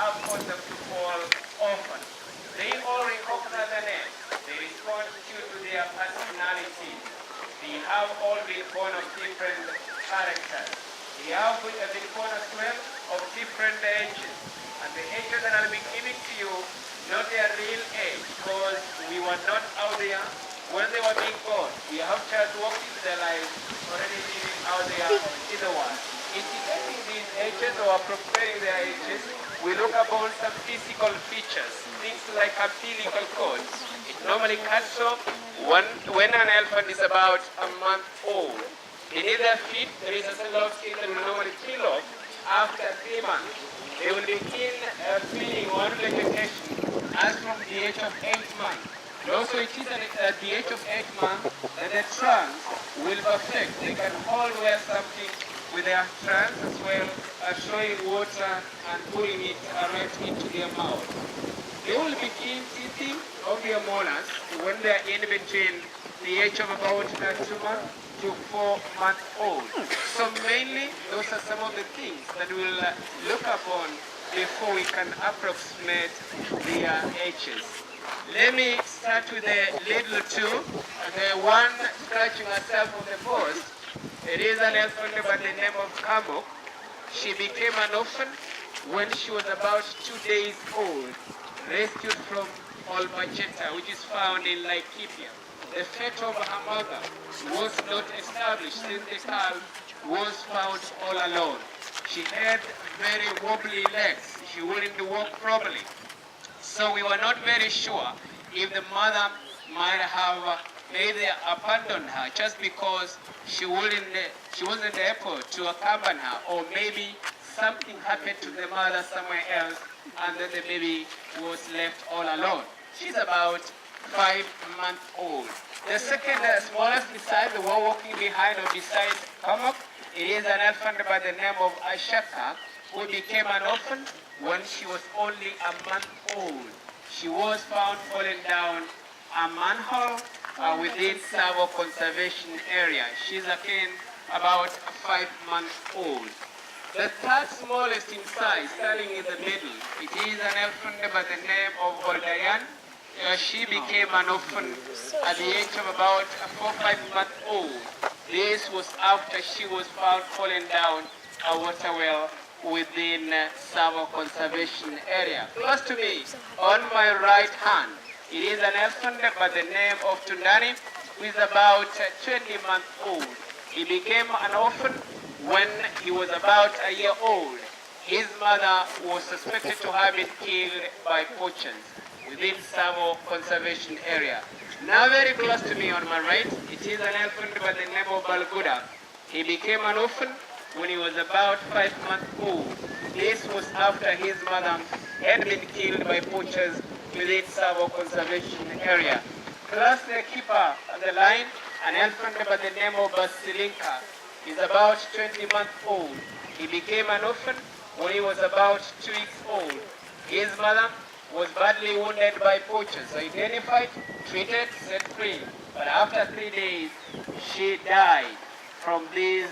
have caused them to fall orphan. They all recognize the name. They respond due to their personality. They have all been born of different characters. They have been born as well of different ages. And the ages that I'll be giving to you, not their real age, because we were not out there when they were being born. We have child walking into their lives, already living out there in the world. Indicating these ages or appropriating their ages, we look upon some physical features, things like umbilical cord. It normally cuts off when an elephant is about a month old. Beneath their feet, there is a cell of skin that will normally peel off after 3 months. They will begin feeding on vegetation as from the age of 8 months. And also it is at the age of 8 months that the trunks will perfect. They can hold wear something with their trunks as well as showing water and putting it right into their mouth. They will begin teething of their molars when they are in between the age of about 2 months to 4 months old. So mainly those are some of the things that we'll look upon before we can approximate their ages. Let me start with the little two, the one scratching herself on the post. It is an elephant by the name of Kamok. She became an orphan when she was about 2 days old, rescued from Olbacheta, which is found in Laikipia. The fate of her mother was not established since the calf was found all alone. She had very wobbly legs. She wouldn't walk properly. So we were not very sure if the mother might have either abandoned her just because she wasn't able to accompany her, or maybe something happened to the mother somewhere else and then the baby was left all alone. She's about 5 months old. The second smallest beside the one walking behind or beside Kamak, it is an elephant by the name of Ashaka, who became an orphan when she was only a month old. She was found falling down a manhole within Savo Conservation Area. She's again about 5 months old. The third smallest in size, standing in the middle, it is an elephant by the name of Oldayan. She became an orphan at the age of about 4 or 5 months old. This was after she was found falling down a water well within Savo Conservation Area. Close to me, on my right hand, it is an elephant by the name of Tundani, who is about 20 months old. He became an orphan when he was about a year old. His mother was suspected to have been killed by poachers within Savo Conservation Area. Now very close to me on my right, it is an elephant by the name of Balguda. He became an orphan when he was about 5 months old. This was after his mother had been killed by poachers within Savo Conservation Area. Plus the keeper on the line, an elephant by the name of Basilinka, is about 20 months old. He became an orphan when he was about 2 weeks old. His mother was badly wounded by poachers, so identified, treated, set free. But after 3 days, she died from these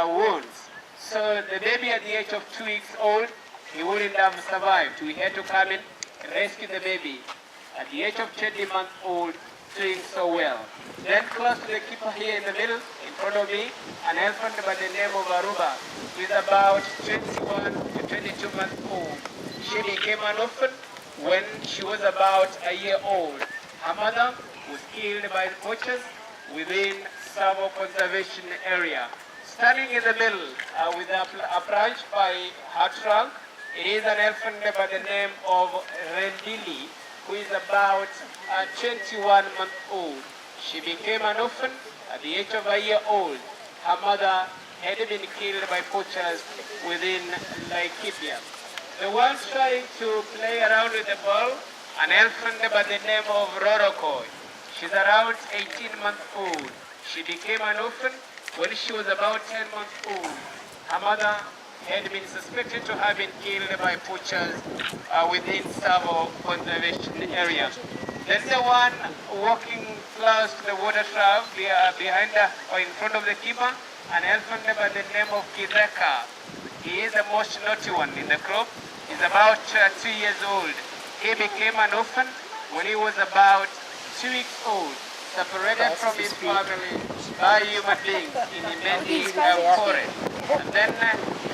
wounds. So the baby at the age of 2 weeks old, he wouldn't have survived. We had to come in, rescue the baby. At the age of 20 months old, doing so well. Then close to the keeper here in the middle, in front of me, an elephant by the name of Aruba, who is about 21 to 22 months old. She became an orphan when she was about a year old. Her mother was killed by the poachers within Savo Conservation Area. Standing in the middle with a branch by her trunk, it is an elephant by the name of Rendili, who is about 21 months old. She became an orphan at the age of a year old. Her mother had been killed by poachers within Laikipia. The one trying to play around with the ball, an elephant by the name of Rorokoi. She's around 18 months old. She became an orphan when she was about 10 months old. Her mother had been suspected to have been killed by poachers within Savo Conservation Area. Then the one walking close to the water trough behind or in front of the keeper, an elephant by the name of Kizeka. He is the most naughty one in the group. is about 2 years old. He became an orphan when he was about 2 weeks old, separated from his family by human beings in Imendi forest. And then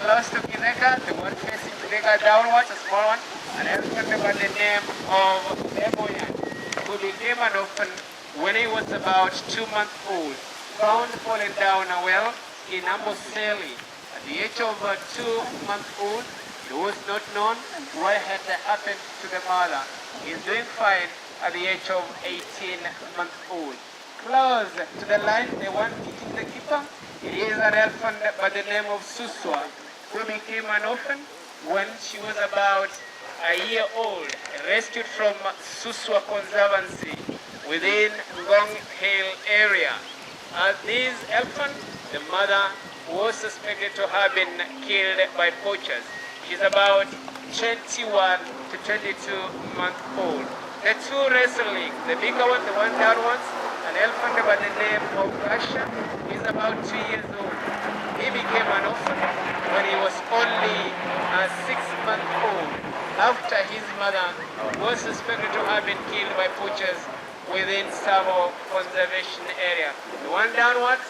close to Kineka, the one facing Kineka downwards, a small one, an elephant by the name of Eboyan, who became an orphan when he was about 2 months old, found falling down a well in Amboseli. At the age of 2 months old, it was not known what had happened to the mother. He is doing fine at the age of 18 months old. Close to the line, the one teaching the keeper, it is an elephant by the name of Suswa, who became an orphan when she was about a year old, rescued from Suswa Conservancy within Ngong Hill area. This elephant, the mother was suspected to have been killed by poachers. She's about 21 to 22 months old. The two wrestling, the bigger one, the one downwards, an elephant by the name of Russia, is about 2 years old. He became an orphan when he was only 6 months old, after his mother was suspected to have been killed by poachers within Savo Conservation Area. The one downwards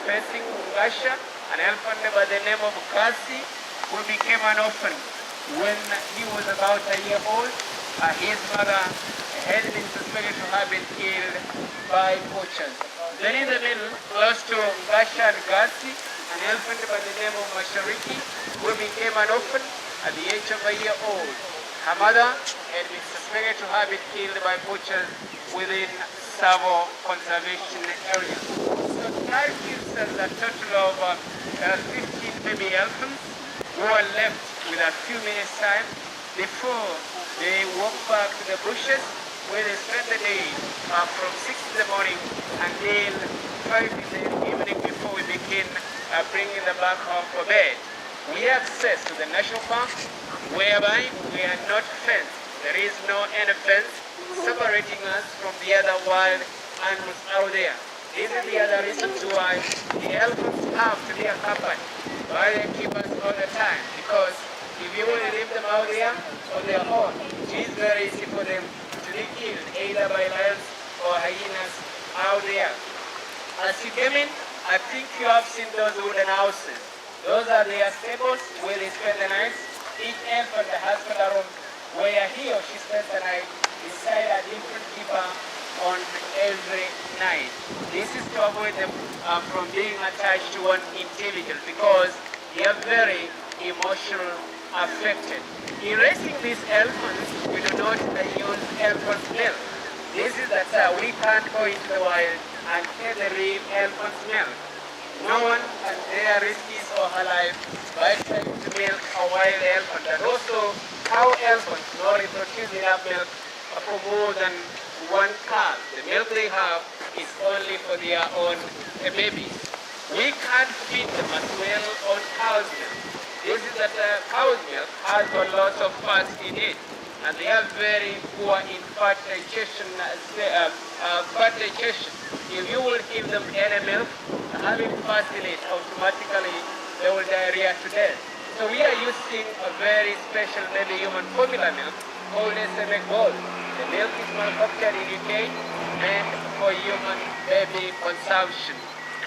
facing Russia, an elephant by the name of Kasi, who became an orphan when he was about a year old. His mother had been suspected to have been killed by poachers. Then in the middle, close to Gasha and Gasi, an elephant by the name of Mashariki, who became an orphan at the age of a year old. Her mother had been suspected to have been killed by poachers within Savo Conservation Area. So that gives us a total of 15 baby elephants who are left with a few minutes time before they walk back to the bushes where they spend the day from 6 in the morning until 5 in the evening before we begin bringing them back home for bed. We have access to the national park whereby we are not fenced. There is no any fence separating us from the other wild animals out there. This is the other reason why the elephants have to be accompanied by the keepers all the time, because if you will leave them out there on their own, it is very easy for them to be killed, either by lions or hyenas out there. As you came in, I think you have seen those wooden houses. Those are their stables where they spend the night. Each elephant has got a room where he or she spends the night beside a different keeper on every night. This is to avoid them from being attached to one individual, because they are very emotional affected. In raising these elephants, we do not use elephant milk. This is that we can't go into the wild and get the real elephant milk. No one can dare risk his or her life by trying to milk a wild elephant. And also, cow elephants not produce enough milk for more than one calf. The milk they have is only for their own babies. We can't feed them as well on cow's milk. This is that cow's milk has got lots of fat in it, and they are very poor in fat digestion. If you will give them any milk, having fat in it, automatically they will diarrhea to death. So we are using a very special baby human formula milk called SMA Gold. The milk is manufactured in UK, meant for human baby consumption.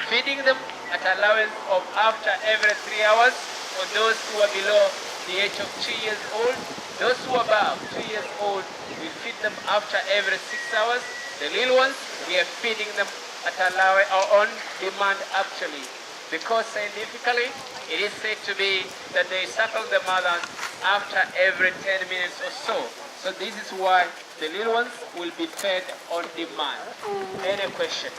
Feeding them at allowance of after every 3 hours for those who are below the age of 2 years old. Those who are above 2 years old, we feed them after every 6 hours. The little ones, we are feeding them at allowance or on demand actually, because scientifically it is said to be that they suckle the mothers after every 10 minutes or so. So this is why the little ones will be fed on demand. Any question?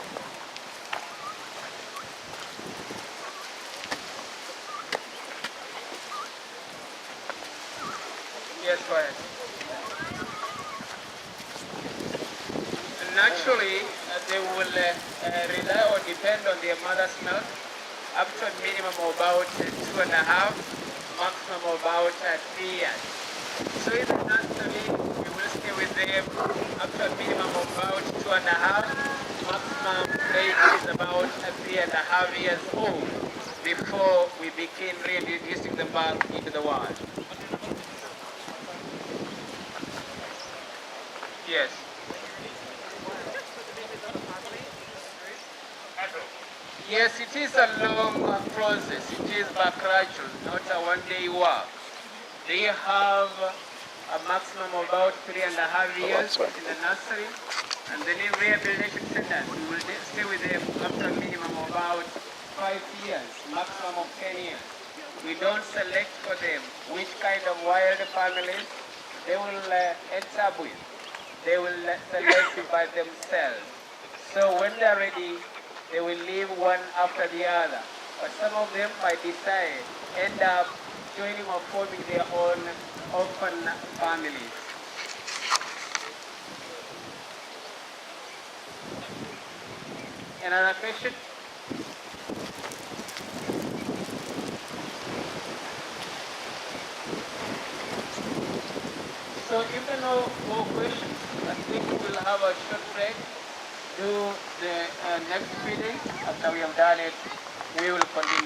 Yes, go ahead. Naturally, they will rely or depend on their mother's milk up to a minimum of about 2.5, maximum of about 3 years. So in the nursery, we will stay with them up to a minimum of about 2.5, maximum age is about 3.5 years old before we begin reintroducing them back into the wild. Yes. Yes, it is a long process. It is backcrashing, not a one-day work. They have a maximum of about 3.5 years in the nursery, and then in rehabilitation centers, we will stay with them after a minimum of about 5 years, maximum of 10 years. We don't select for them which kind of wild families they will end up with. They will select by themselves. So when they're ready, they will leave one after the other. But some of them, by decide, end up joining or forming their own orphan families. Another question? So if there are no more questions, I think we will have a short break. Do the next feeding. After we have done it, we will continue.